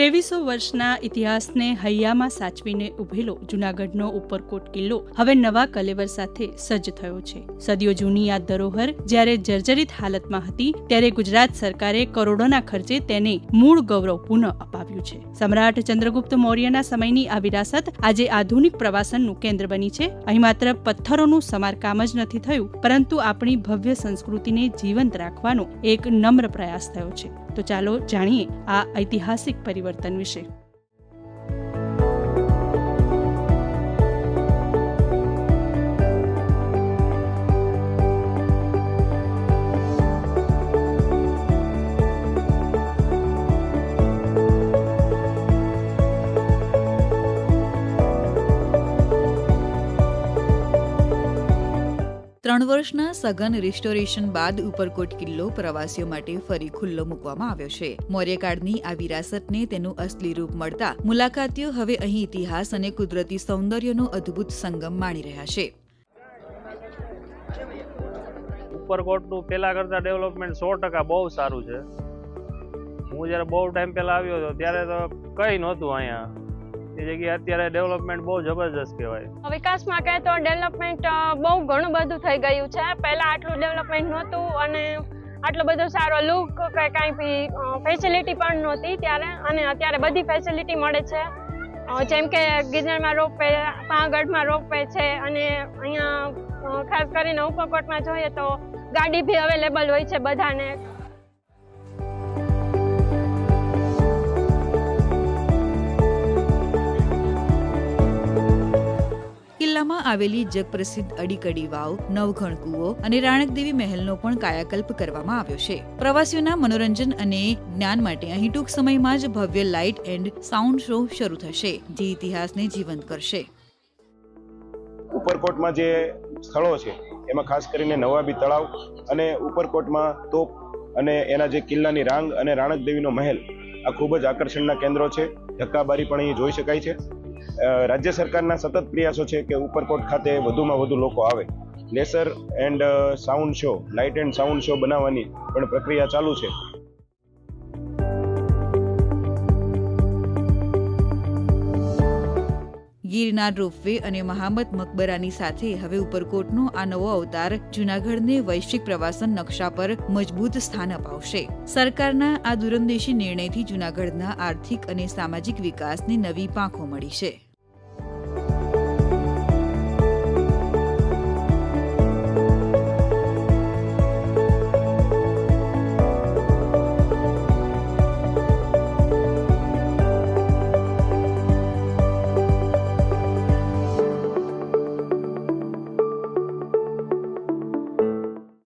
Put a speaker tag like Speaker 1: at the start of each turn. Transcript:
Speaker 1: 2300 વર્ષના ઇતિહાસને હૈયામાં સાચવીને ઉભેલો જૂનાગઢનો ઉપરકોટ કિલ્લો હવે નવા કલેવર સાથે સજ્જ થયો છે. સદીઓ જૂની આ ધરોહર જ્યારે જર્જરિત હાલતમાં હતી ત્યારે ગુજરાત સરકારે કરોડોના ખર્ચે તેને મૂળ ગૌરવ પુનઃ અપાવ્યું છે. સમ્રાટ ચંદ્રગુપ્ત મૌર્યના સમયની આ વિરાસત આજે આધુનિક પ્રવાસનનું કેન્દ્ર બની છે. અહીં માત્ર પથ્થરોનું સમારકામ જ નથી થયું, પરંતુ આપણી ભવ્ય સંસ્કૃતિને જીવંત રાખવાનો એક નમ્ર પ્રયાસ થયો છે. તો ચાલો જાણીએ આ ઐતિહાસિક પરિવર્તન વિશે.
Speaker 2: ત્રણ વર્ષના સઘન રિસ્ટોરેશન બાદ ઉપરકોટ કિલ્લો પ્રવાસીઓ માટે ફરી ખુલ્લો મૂકવામાં આવ્યો છે. મૌર્યકાળની આ વિરાસતને તેનું અસલી રૂપ મળતા મુલાકાતીઓ હવે અહીં ઇતિહાસ અને કુદરતી સૌંદર્યનો અદ્ભુત સંગમ માણી રહ્યા છે.
Speaker 3: ઉપરકોટનું પેલા કરતા ડેવલપમેન્ટ 100% બહુ સારું છે. હું જયારે બહુ ટાઈમ પહેલા આવ્યો હતો ત્યારે તો કઈ નહોતું અહીંયા. એ જગ્યાએ અત્યારે ડેવલપમેન્ટ બહુ જબરજસ્ત કહેવાય.
Speaker 4: વિકાસમાં કહે તો ડેવલપમેન્ટ બહુ ઘણું બધું થઈ ગયું છે. પહેલા આટલું ડેવલપમેન્ટ નહોતું અને આટલો બધો સારો લુક કે કાંઈ બી ફેસિલિટી પણ નહોતી ત્યારે, અને અત્યારે બધી ફેસિલિટી મળે છે. જેમ કે ગિરનારમાં રોપવે, પાવાગઢમાં રોપવે છે, અને અહીંયા ખાસ કરીને ઉપરકોટમાં જોઈએ તો ગાડી બી અવેલેબલ હોય છે બધાને.
Speaker 2: કિલ્લામાં આવેલી જગપ્રસિદ્ધ અડીકડી વાવ, નવઘણ કૂવો અને રાણકદેવી મહેલનો પણ કાયાકલ્પ કરવામાં આવ્યો છે. પ્રવાસીઓના મનોરંજન અને જ્ઞાન માટે અહીં ટૂંક સમયમાં જ ભવ્ય લાઇટ એન્ડ સાઉન્ડ શો શરૂ થશે, જે ઇતિહાસને જીવંત કરશે.
Speaker 5: ઉપરકોટમાં જે સ્થળો છે એમાં ખાસ કરીને નવાબી તળાવ અને ઉપરકોટમાં તોપ અને એના જે કિલ્લાની રાંગ અને રાણકદેવીનો મહેલ, આ ખૂબ જ આકર્ષણના કેન્દ્રો છે. ધક્કાબારી પણ અહીં જોઈ શકાય છે. રાજ્ય સરકારના સતત પ્રયાસો છે કે ઉપરકોટ ખાતે વધુમાં વધુ લોકો આવે. Laser and sound show, light and sound show બનાવવાની પણ પ્રક્રિયા ચાલુ છે.
Speaker 2: ગિરનાર રોપવે અને મહામત મકબરાની સાથે હવે ઉપરકોટનો આ નવો અવતાર જૂનાગઢને વૈશ્વિક પ્રવાસન નકશા પર મજબૂત સ્થાન અપાવશે. સરકારના આ દૂરંદેશી નિર્ણયથી જૂનાગઢના આર્થિક અને સામાજિક વિકાસની નવી પાંખો મળી છે.